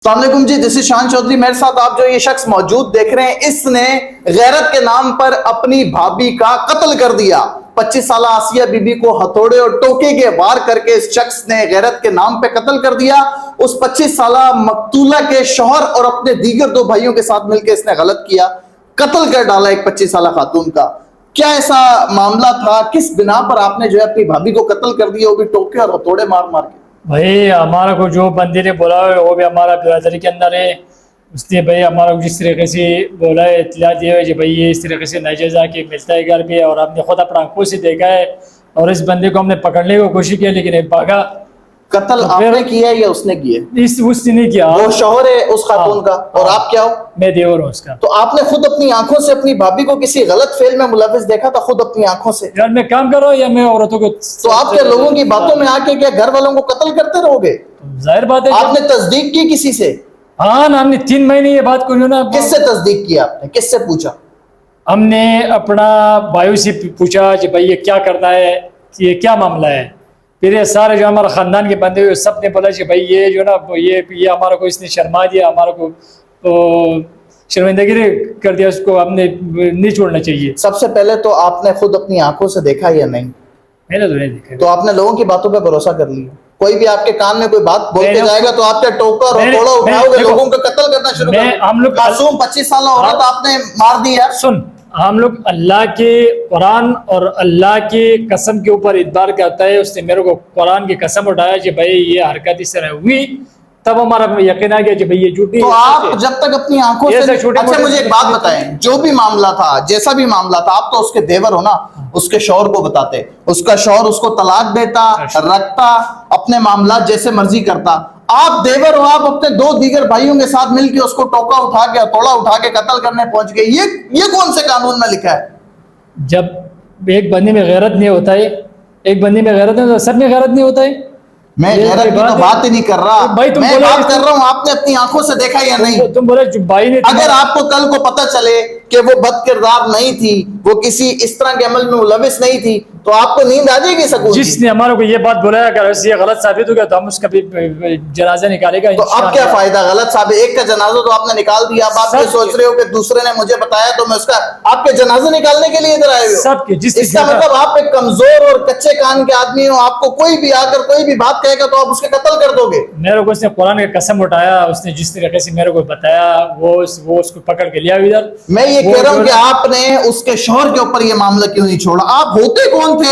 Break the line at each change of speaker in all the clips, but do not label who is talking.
السلام علیکم جی، دس از شان چودھری. میرے ساتھ آپ جو یہ شخص موجود دیکھ رہے ہیں، اس نے غیرت کے نام پر اپنی بھابھی کا قتل کر دیا. 25 سالہ آسیہ بی بی کو ہتھوڑے اور ٹوکے کے وار کر کے اس شخص نے غیرت کے نام پہ قتل کر دیا. اس 25 سالہ مقتولہ کے شوہر اور اپنے دیگر 2 بھائیوں کے ساتھ مل کے اس نے غلط کیا، قتل کر ڈالا ایک 25 سالہ خاتون کا. کیا ایسا معاملہ تھا؟ کس بنا پر آپ نے جو ہے اپنی بھابھی کو قتل کر دیا، وہ بھی ٹوکے اور ہتھوڑے مار مار کے؟
بھائی ہمارا کو جو بندے نے بولا ہے وہ بھی ہمارا برادری کے اندر ہے. اس نے بھائی ہمارا کو جس طریقے سے بولا ہے، اطلاع دی ہے کہ بھائی یہ اس طریقے سے ناجائز آ کے ملتا ہے گھر پہ، اور ہم نے خود اپنا آنکھوں سے دیکھا ہے. اور اس بندے کو ہم نے پکڑنے کی کوشش کی لیکن ایک بھاگا.
قتل آپ نے کیا ہے یا اس نے کیا؟
اس نے نہیں کیا.
وہ شوہر ہے اس خاتون کا اور آپ کیا ہو؟
میں دیور ہوں اس کا.
تو آپ نے خود اپنی آنکھوں سے اپنی بھابھی کو کسی غلط فعل میں ملوث دیکھا تھا؟ خود اپنی آنکھوں سے؟
یار میں کام کر رہا ہوں یا میں عورتوں کو؟
تو آپ کیا لوگوں کی باتوں میں آ کے کیا گھر والوں کو قتل کرتے رہو گے؟
ظاہر بات ہے.
آپ نے تصدیق کی کسی سے؟
ہاں ہم نے 3 مہینے یہ بات کو جو نا.
کس سے تصدیق کی آپ نے؟ کس سے پوچھا؟
ہم نے اپنا بھائیوں سے پوچھا کہ بھائی یہ کیا کرنا ہے، یہ کیا معاملہ ہے. پھر یہ سارے جو ہمارا خاندان کے بندے ہوئے سب نے بولا کہ بھائی یہ جو نا یہ ہمارا کو اس نے شرما دیا، ہمارا کو شرمندگی کر دیا، اس کو ہم نے نہیں چھوڑنا چاہیے.
سب سے پہلے تو آپ نے خود اپنی آنکھوں سے دیکھا یا نہیں؟
میں نے تو نہیں دیکھا.
تو آپ نے لوگوں کی باتوں پہ بھروسہ کر لیا؟ کوئی بھی آپ کے کان میں کوئی بات بول کے جائے گا تو آپ کیا ٹوکا اور ہتھوڑا اٹھاؤ گے، لوگوں کا قتل کرنا شروع کر دو؟
ہم لوگ
معصوم 25 سالہ عورت آپ نے مار دی ہے.
سن، ہم لوگ اللہ کے قرآن اور اللہ کی قسم کے اوپر اعتبار کرتا ہے. اس نے میرے کو قرآن کی قسم اٹھایا کہ بھائی یہ حرکت اس طرح ہوئی، تب ہمارا یقین آ گیا کہ بھئی یہ جھوٹی.
تو آپ جب تک اپنی آنکھوں سے اچھا مجھے ایک بات بتائیں، جو بھی معاملہ تھا، جیسا بھی معاملہ تھا، آپ تو اس کے دیور ہو نا، اس کے شوہر کو بتاتے، اس کا شوہر اس کو طلاق دیتا، رکھتا، اپنے معاملات جیسے مرضی کرتا. آپ دیور ہو، آپ اپنے 2 دیگر بھائیوں کے ساتھ مل کے اس کو ٹوکا اٹھا کے ہتھوڑا اٹھا کے قتل کرنے پہنچ گئے. یہ کون سے قانون میں لکھا ہے؟
جب ایک بندے میں غیرت نہیں ہوتا ہے، ایک بندے میں غیرت نہیں ہوتا، سب میں غیرت نہیں ہوتا ہے.
میں غیرت کی تو بات ہی نہیں کر رہا، میں بات کر رہا ہوں آپ نے اپنی آنکھوں سے دیکھا یا نہیں؟
تم بولے بھائی نے،
اگر آپ کو کل کو پتہ چلے کہ وہ بد کردار نہیں تھی، وہ کسی اس طرح کے عمل میں ملوث نہیں تھی، تو آپ کو نیند آ جائے گی سکون کی؟
جس نے ہمارے کو یہ بات بولا ہے اگر یہ غلط ثابت ہو گیا تو ہم اس کا بھی جنازہ نکالے گا.
تو اب کیا فائدہ؟ غلط ثابت، ایک کا جنازہ تو آپ نے نکال دیا. اب آپ یہ سوچ رہے ہو کہ دوسرے نے مجھے بتایا تو میں اس کا، آپ کے جنازہ نکالنے کے لیے ادھر آئے ہو؟
سب کے جس
اس کا مطلب آپ ایک کمزور اور کچے کان کے آدمی ہو. آپ کو کوئی بھی آ کر کوئی بھی بات کہے گا تو آپ اس کے قتل کر دو گے.
میرے کو اس نے قرآن کی قسم اٹھایا، اس نے جس طریقے سے میرے کو بتایا وہ اس کو پکڑ کے لیا ادھر.
میں یہ کہہ رہا ہوں کہ آپ نے اس کے شوہر کے اوپر یہ معاملہ کیوں نہیں چھوڑا؟ آپ ہوتے کون تھے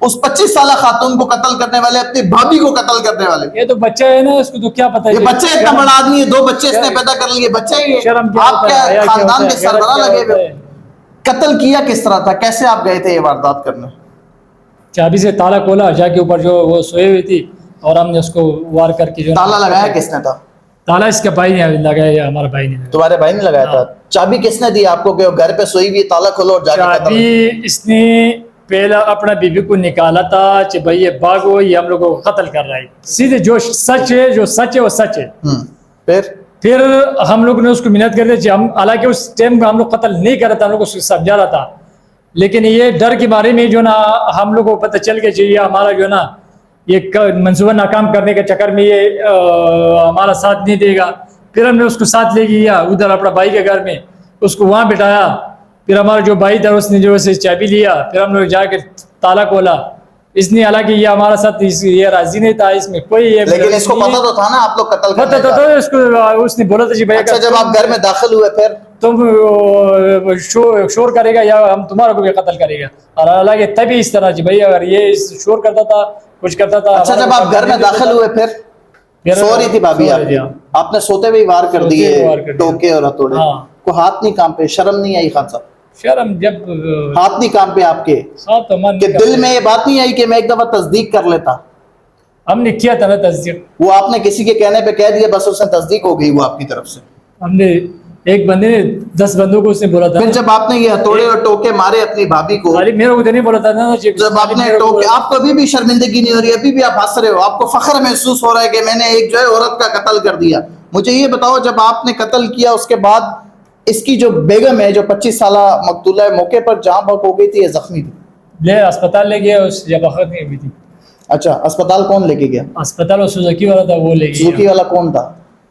اس 25 سالہ خاتون کو قتل کرنے والے، اپنی بھابھی کو قتل کرنے والے؟
یہ تو بچہ ہے نا، اس کو تو کیا پتہ ہے.
یہ بچہ اتنا بڑا آدمی ہے، 2 بچے اس نے پیدا کر لیے، بچہ ہی ہے. آپ کیا خاندان کے سربراہ لگے ہوئے؟ قتل کیا کس طرح تھا؟ کیسے آپ گئے تھے یہ واردات کرنے؟
چابی سے تالا کھولا جا کے اوپر جو وہ سوئے ہوئی تھی، اور ہم نے اس کو وار کر کے جو
تالا لگایا کس نے تھا؟
تالا اس کے بھائی نے لگایا، ہمارا بھائی نے.
تمہارے بھائی نے لگایا تھا؟ چابی کس نے دی آپ کو کہ وہ گھر پہ سوئی ہوئی تالا کھولو اور جا کے قتل؟
چابی اس نے پہلا اپنا بیوی کو نکالا تھا کہ بھئی یہ بھاگو، یہ ہم لوگوں کو قتل کر رہا ہے. سیدھے جو سچ ہے وہ سچ ہے. پھر ہم لوگ نے اس کو منت کر دی کہ ہم، حالانکہ اس ٹائم ہم لوگ قتل نہیں کر رہا تھا، ہم لوگ کو سمجھا رہا تھا، لیکن یہ ڈر کے بارے میں جو نا ہم لوگ کو پتہ چل گیا کہ یہ ہمارا جو نا یہ منصوبہ ناکام کرنے کے چکر میں یہ ہمارا ساتھ نہیں دے گا. پھر ہم نے اس کو ساتھ لے گیا ادھر اپنا بھائی کے گھر میں، اس کو وہاں بٹھایا. پھر ہمارا جو بھائی تھا اس نے جو سے چابی لیا، پھر ہم لوگ جا کے تالا کھولا. اس نے، حالانکہ یہ ہمارا ساتھ یہ راضی نہیں تھا اس میں کوئی،
لیکن اس کو پتہ تو تھا نا آپ لوگ قتل کرنے کا؟
اس کو اس نے بولا تھا جی بھائی
اچھا جب آپ گھر میں داخل ہوئے پھر
تم شور کرے گا یا ہم تمہارا کو بھی قتل کرے گا. اور حالانکہ تبھی اس طرح جی بھائی اگر یہ شور کرتا تھا کچھ کرتا تھا.
اچھا جب آپ گھر میں داخل ہوئے پھر سو رہی تھی بھابھی آپ نے سوتے ہوئے وار کر دیے ٹوکے اور ہتھوڑے؟ کو ہاتھ نہیں کانپے؟ شرم نہیں آئی خان صاحب؟
شرم جب
ہاتھ نہیں کانپے آپ کے کہ دل میں یہ بات نہیں آئی کہ میں ایک دفعہ تصدیق کر لیتا؟
ہم نے کیا تھا نا تصدیق.
وہ آپ نے کسی کے کہنے پہ کہہ دیا بس اس نے تصدیق ہو گئی وہ آپ کی طرف سے؟
ہم نے ایک بندے نے 10 بندوں کو اس نے بولا تھا.
پھر جب آپ نے یہ ہتھوڑے اور ٹوکے مارے اپنی بھابھی کو،
میرے کو تو نہیں بولا تھا نا
جب آپ نے ٹوکے، آپ کو ابھی بھی شرمندگی نہیں ہو رہی؟ ابھی بھی آپ ہنس رہے ہو؟ آپ کو فخر محسوس ہو رہا ہے کہ میں نے ایک جو ہے عورت کا قتل کر دیا؟ مجھے یہ بتاؤ جب آپ نے قتل کیا اس کے بعد اس کی جو بیگم ہے جو 25 سالہ مقتولہ ہے، موقع پر جہاں بھگ ہو گئی تھی یا زخمی تھی؟
لے اسپتال لے گیا، اس جب وقت نہیں ہوئی تھی.
اچھا اسپتال کون لے کے گیا؟
اسپتال وہ سوزوکی والا تھا وہ لے گیا.
سوزوکی والا کون تھا؟